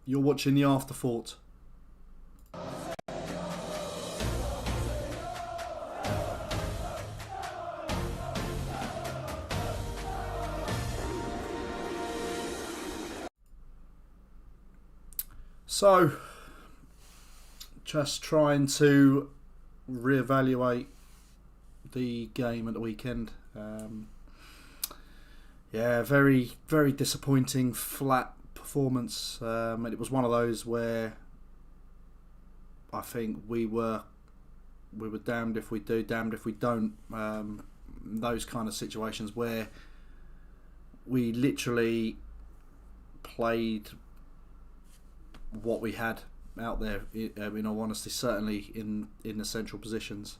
You're watching The Afterthought. So, just trying to reevaluate the game at the weekend. Very, very disappointing, flat performance. And it was one of those where I think we were damned if we do, damned if we don't. Those kind of situations where we literally played what we had out there. In all honesty, certainly in the central positions.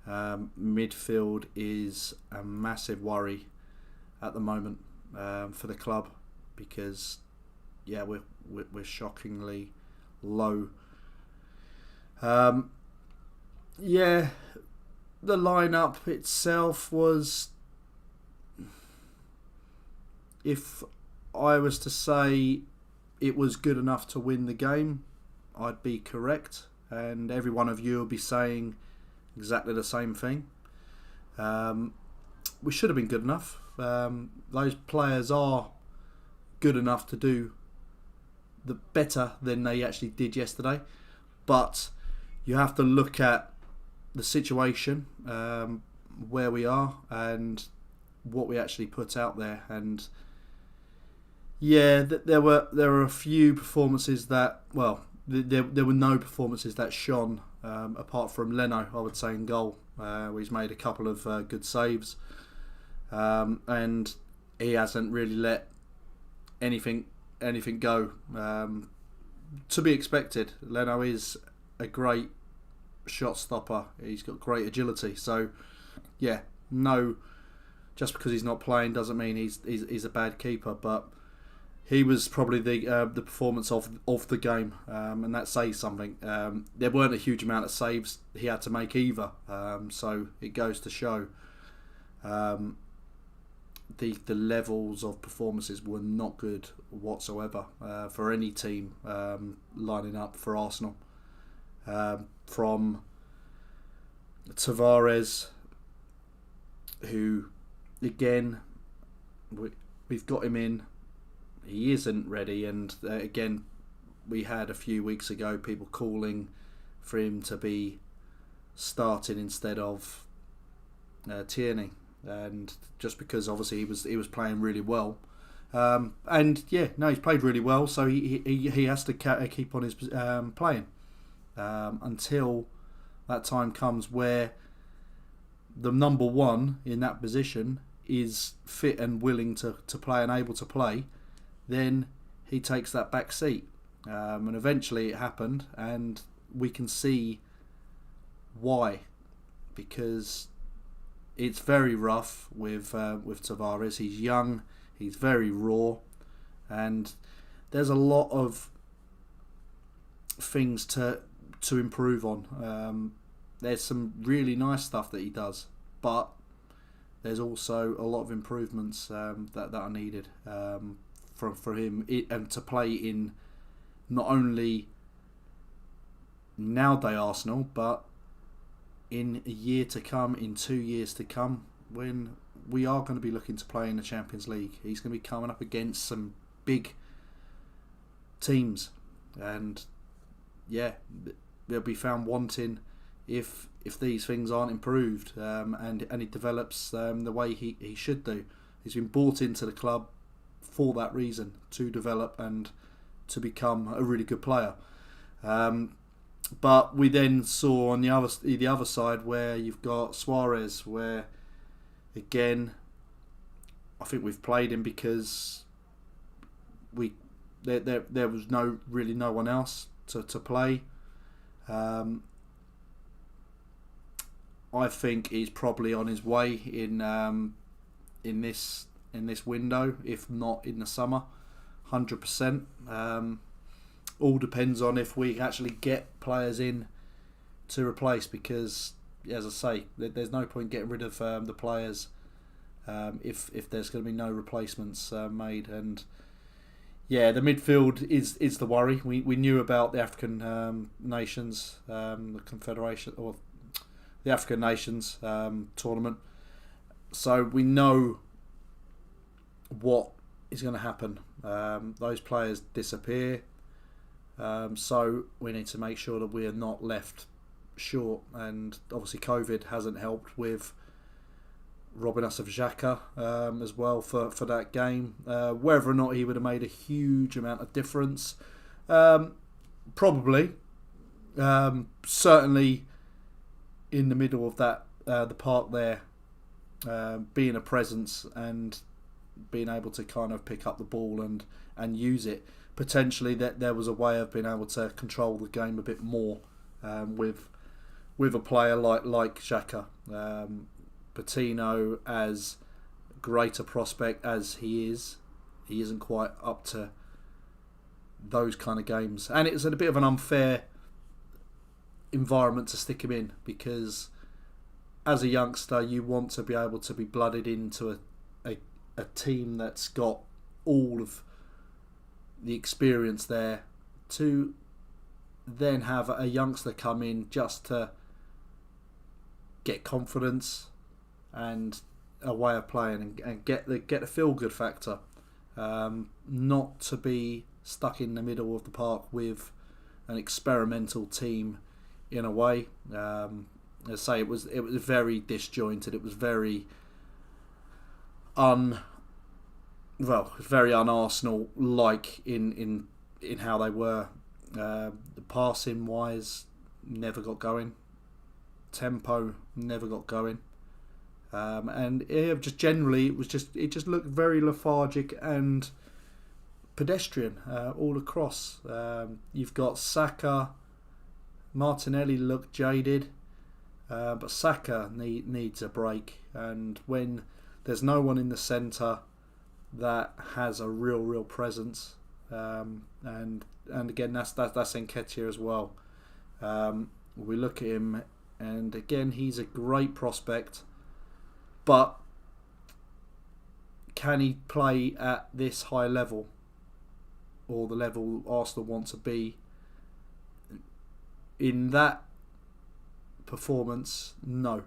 Midfield is a massive worry at the moment for the club because we're shockingly low. The lineup itself was, if I was to say it was good enough to win the game, I'd be correct, and every one of you will be saying exactly the same thing. We should have been good enough. Those players are good enough to do the better than they actually did yesterday, but you have to look at the situation, where we are and what we actually put out there. And there were a few performances that, there were no performances that shone, apart from Leno, I would say, in goal. He's made a couple of good saves, and he hasn't really let anything go. To be expected. Leno is a great shot stopper. He's got great agility. So, just because he's not playing doesn't mean he's a bad keeper. But he was probably the performance of the game, and that says something. There weren't a huge amount of saves he had to make either, so it goes to show the levels of performances were not good whatsoever for any team lining up for Arsenal. From Tavares, who again we've got him in. He isn't ready, and again, we had a few weeks ago people calling for him to be starting instead of Tierney, and just because obviously he was playing really well, he's played really well, so he has to keep on his playing until that time comes where the number one in that position is fit and willing to play and able to play. Then he takes that back seat, and eventually it happened, and we can see why, because it's very rough with Tavares. He's young, he's very raw, and there's a lot of things to improve on. There's some really nice stuff that he does, but there's also a lot of improvements that are needed. For him and to play in not only nowadays Arsenal, but in a year to come, in 2 years to come, when we are going to be looking to play in the Champions League. He's going to be coming up against some big teams, and they'll be found wanting if these things aren't improved, and he develops the way he should do. He's been brought into the club for that reason, to develop and to become a really good player. But we then saw on the other side where you've got Suarez, where again I think we've played him because there was no one else to play. I think he's probably on his way in this window, if not in the summer, 100%. All depends on if we actually get players in to replace, because, as I say, there's no point getting rid of the players if there's going to be no replacements made. And Yeah, the midfield is the worry. We knew about the African nations, the Confederation or the African Nations tournament, so we know what is going to happen. Those players disappear, so we need to make sure that we are not left short. And obviously, COVID hasn't helped with robbing us of Xhaka as well for that game. Whether or not he would have made a huge amount of difference, probably. Certainly in the middle of that, the park there, being a presence and being able to kind of pick up the ball and use it. Potentially that there was a way of being able to control the game a bit more with a player like Xhaka. Patino, as great a prospect as he isn't quite up to those kind of games. And it's a bit of an unfair environment to stick him in, because as a youngster you want to be able to be blooded into a team that's got all of the experience there, to then have a youngster come in just to get confidence and a way of playing and get the feel good factor, not to be stuck in the middle of the park with an experimental team in a way. As I say, it was very disjointed. It was very very un-Arsenal like in how they were. The passing wise never got going. Tempo never got going. And just generally, it just looked very lethargic and pedestrian all across. You've got Saka, Martinelli looked jaded, but Saka needs a break. And when there's no one in the centre that has a real presence, and again that's Nketiah as well. We look at him, and again he's a great prospect. But can he play at this high level, or the level Arsenal want to be? In that performance, no.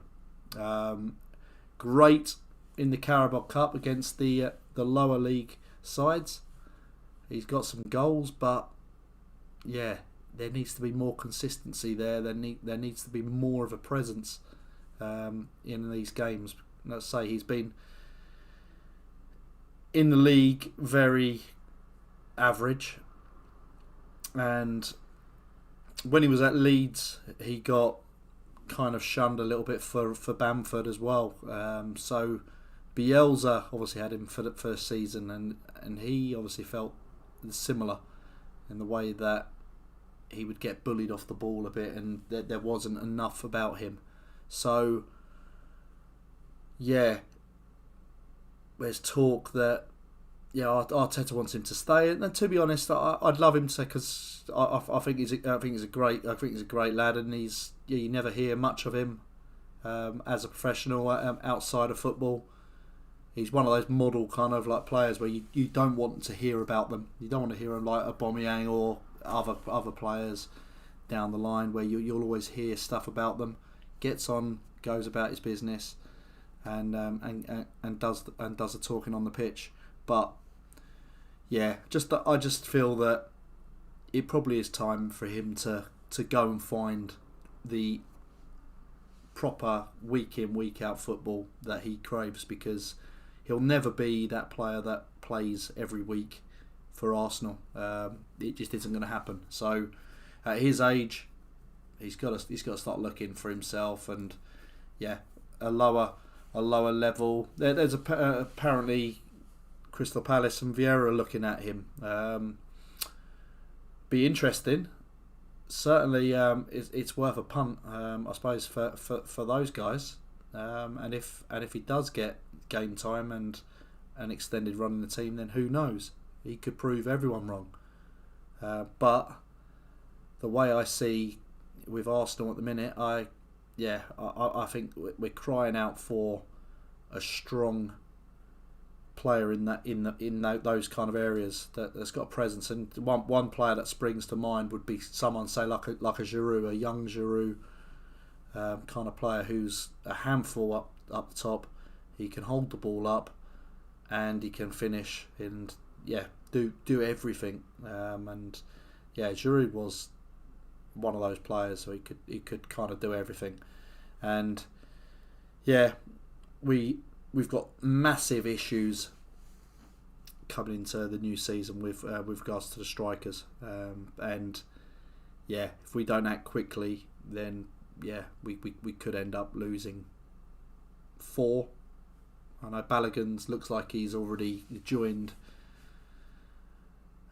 Great in the Carabao Cup against the lower league sides. He's got some goals, but yeah, there needs to be more consistency there. There needs to be more of a presence in these games. Let's say he's been in the league very average, and when he was at Leeds he got kind of shunned a little bit for Bamford as well. So Bielsa obviously had him for the first season, and he obviously felt similar in the way that he would get bullied off the ball a bit, and there wasn't enough about him. So yeah, there's talk that Arteta wants him to stay, and to be honest, I'd love him to, because I think he's a great lad, and you never hear much of him as a professional outside of football. He's one of those model kind of like players where you don't want to hear about them. You don't want to hear him like Aubameyang or other players down the line, where you'll always hear stuff about them. Gets on, goes about his business, and does the talking on the pitch. But yeah, I just feel that it probably is time for him to go and find the proper week in, week out football that he craves, because he'll never be that player that plays every week for Arsenal. It just isn't going to happen. So at his age, he's got to start looking for himself, and yeah, a lower level. There's apparently Crystal Palace and Vieira looking at him. Be interesting. Certainly, it's worth a punt, I suppose, for those guys. And if he does get game time and an extended run in the team, then who knows? He could prove everyone wrong. But the way I see with Arsenal at the minute, I think we're crying out for a strong player those kind of areas that's got a presence. And one player that springs to mind would be someone, say, like a Giroud, a young Giroud kind of player who's a handful up the top. He can hold the ball up, and he can finish, and do everything. And Giroud was one of those players, so he could kind of do everything. And we've got massive issues coming into the new season with regards to the strikers. And if we don't act quickly, then we could end up losing 4. I know Balogun's looks like he's already joined.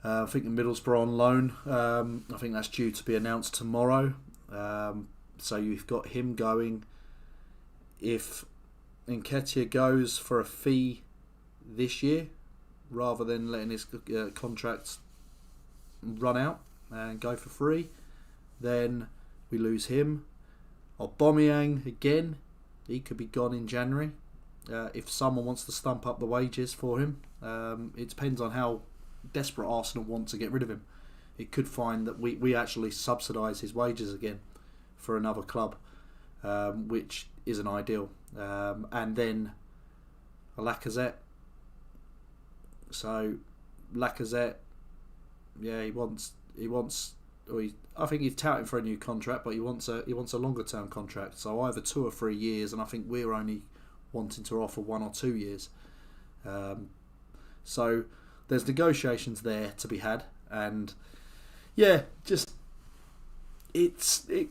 I think in Middlesbrough on loan. I think that's due to be announced tomorrow. So you've got him going. If Nketiah goes for a fee this year, rather than letting his contract run out and go for free, then we lose him. Aubameyang, again, he could be gone in January. If someone wants to stump up the wages for him, it depends on how desperate Arsenal want to get rid of him. It could find that we actually subsidise his wages again for another club, which isn't ideal. And then a Lacazette. So Lacazette, I think he's touting for a new contract, but he wants a longer term contract. So either 2 or 3 years, and I think we're only wanting to offer 1 or 2 years. So there's negotiations there to be had, and it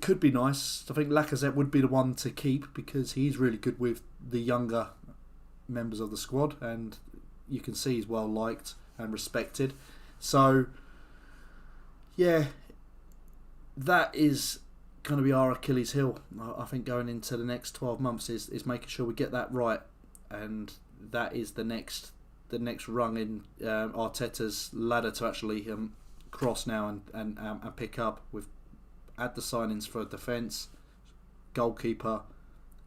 could be nice. I think Lacazette would be the one to keep because he's really good with the younger members of the squad, and you can see he's well liked and respected. So that is going to be our Achilles heel, I think, going into the next 12 months is making sure we get that right, and that is the next rung in Arteta's ladder to actually cross now and pick up. We've had the signings for defence, goalkeeper,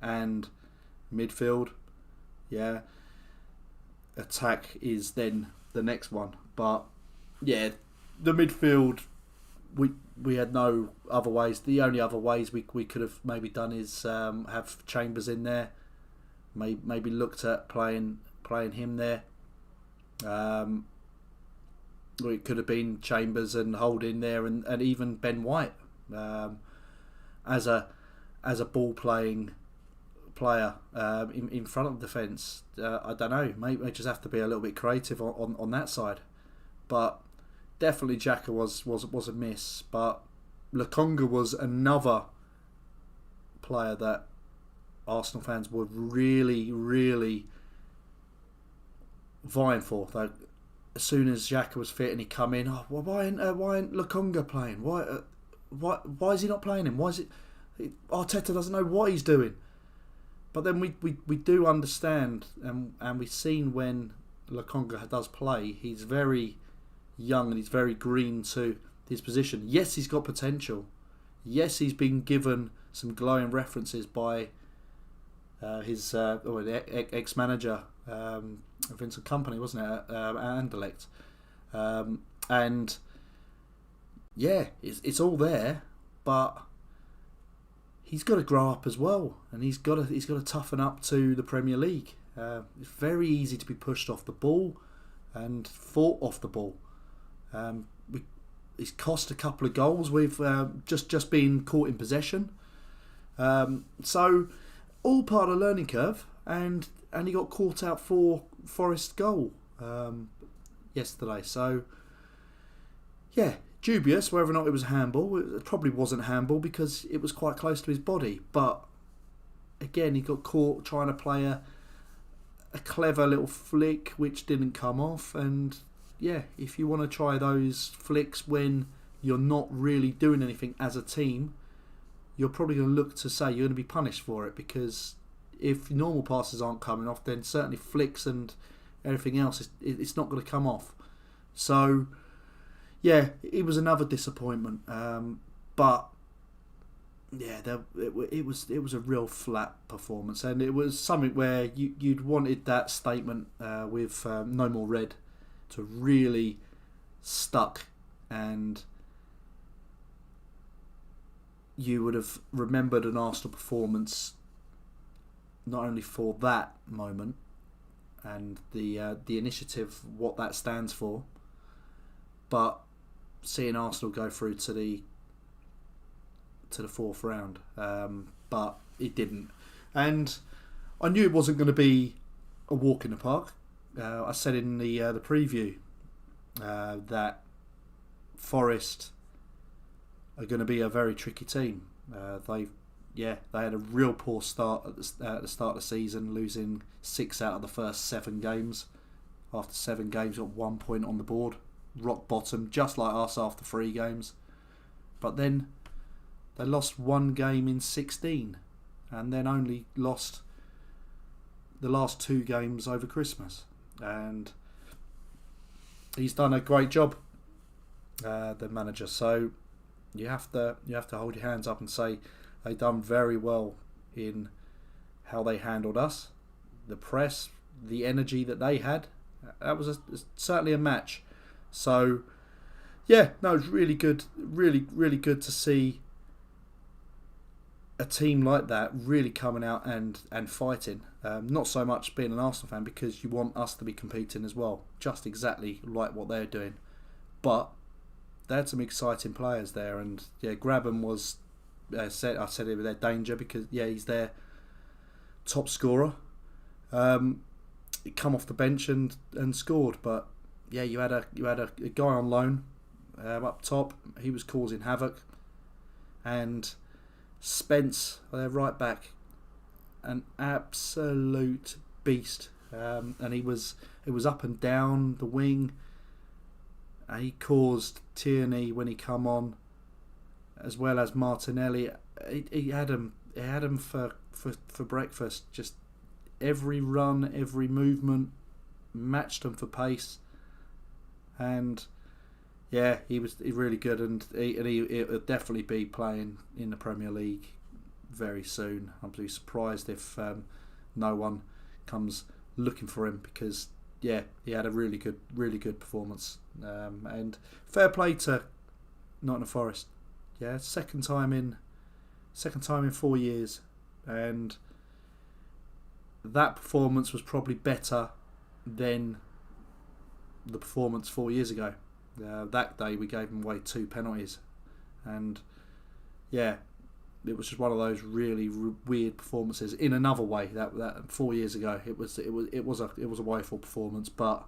and midfield. Attack is then the next one, but the midfield, we had no other ways. The only other ways we could have maybe done is have Chambers in there, maybe looked at playing him there. It could have been Chambers and Holding there, and even Ben White as a ball playing player in front of the defence. I don't know. Maybe we just have to be a little bit creative on that side. But definitely Xhaka was a miss. But Lokonga was another player that Arsenal fans were really, really vying for. Like, as soon as Xhaka was fit and he come in, why ain't Lokonga playing? Why is he not playing him? Why is it Arteta doesn't know what he's doing? But then we do understand, and we've seen when Lokonga does play, he's very young and he's very green to his position. Yes, he's got potential. Yes, he's been given some glowing references by his ex-manager, Vincent Kompany, wasn't it, Anderlecht. And it's all there, but he's got to grow up as well, and he's got to toughen up to the Premier League. It's very easy to be pushed off the ball and fought off the ball. He's cost a couple of goals with just being caught in possession. So all part of the learning curve, and he got caught out for Forest goal yesterday. So dubious whether or not it was handball. It probably wasn't handball because it was quite close to his body. But again, he got caught trying to play a clever little flick which didn't come off. And if you want to try those flicks when you're not really doing anything as a team, you're probably going to look to say you're going to be punished for it, because if normal passes aren't coming off, then certainly flicks and everything else, it's not going to come off. So it was another disappointment. But yeah, it was a real flat performance, and it was something where you'd wanted that statement with No More Red to really stuck, and you would have remembered an Arsenal performance not only for that moment and the initiative, what that stands for, but seeing Arsenal go through to the fourth round. But it didn't, and I knew it wasn't going to be a walk in the park. I said in the preview that Forest are going to be a very tricky team. They had a real poor start at the start of the season, losing 6 out of the first 7 games. After 7 games, got 1 point on the board, rock bottom, just like us after 3 games. But then they lost 1 game in 16, and then only lost the last 2 games over Christmas. And he's done a great job, the manager. So you have to hold your hands up and say they done very well in how they handled us, the press, the energy that they had. That was certainly a match. So yeah, no, it was really good, really good to see a team like that really coming out and fighting. Not so much being an Arsenal fan, because you want us to be competing as well, just exactly like what they're doing. But they had some exciting players there, and yeah, Grabham was I said it with their danger, because yeah, he's their top scorer. He come off the bench and scored, but yeah, you had a guy on loan up top. He was causing havoc, and Spence, their right back, an absolute beast, and it was up and down the wing. And he caused Tierney when he come on, as well as Martinelli. He had him for breakfast. Just every run, every movement, matched him for pace, and yeah, he was really good, and he'll definitely be playing in the Premier League very soon. I'd be surprised if no one comes looking for him, because yeah, he had a really good performance, and fair play to Nottingham Forest. Yeah, second time in 4 years, and that performance was probably better than the performance 4 years ago. That day we gave them away 2 penalties, and yeah, it was just one of those really weird performances in another way. That 4 years ago it was a woeful performance, but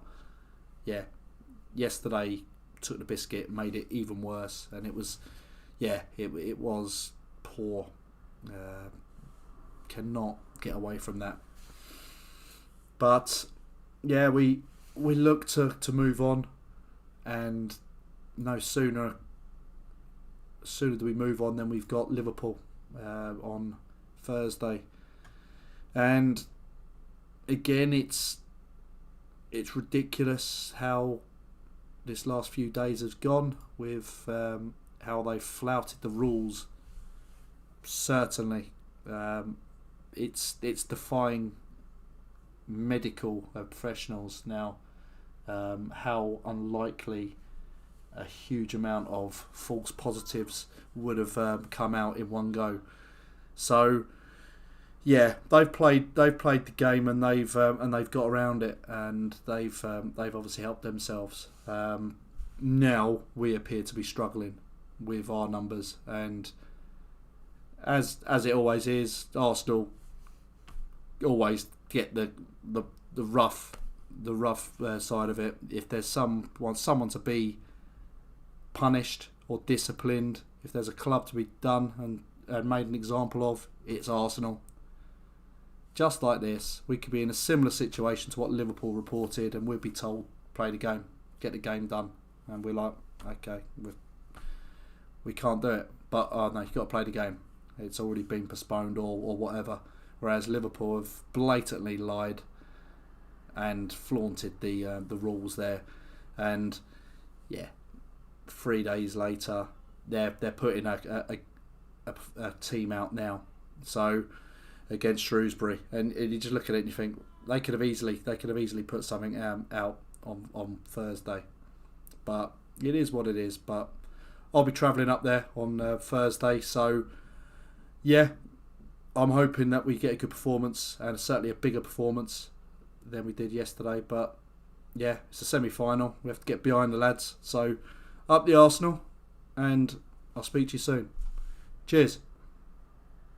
yeah, yesterday took the biscuit, made it even worse, and it was poor. Cannot get away from that. But yeah, we look to move on, and no sooner do we move on than we've got Liverpool on Thursday, and again it's ridiculous how this last few days has gone with how they flouted the rules. Certainly, it's defying medical professionals now. How unlikely a huge amount of false positives would have come out in one go. So yeah, they've played the game, and they've got around it, and they've obviously helped themselves. Now we appear to be struggling with our numbers, and as it always is, Arsenal always get the rough side of it. If there's someone to be punished or disciplined, if there's a club to be done and made an example of, it's Arsenal. Just like this, we could be in a similar situation to what Liverpool reported, and we'd be told, play the game, get the game done, and we're like, okay, we can't do it, but no, you've got to play the game. It's already been postponed or whatever. Whereas Liverpool have blatantly lied and flaunted the rules there, and yeah, 3 days later they're putting a a team out now. So against Shrewsbury, and you just look at it and you think they could have easily put something out on Thursday, but it is what it is. But I'll be travelling up there on Thursday, so yeah, I'm hoping that we get a good performance, and certainly a bigger performance than we did yesterday. But yeah, it's a semi-final. We have to get behind the lads. So up the Arsenal, and I'll speak to you soon. Cheers.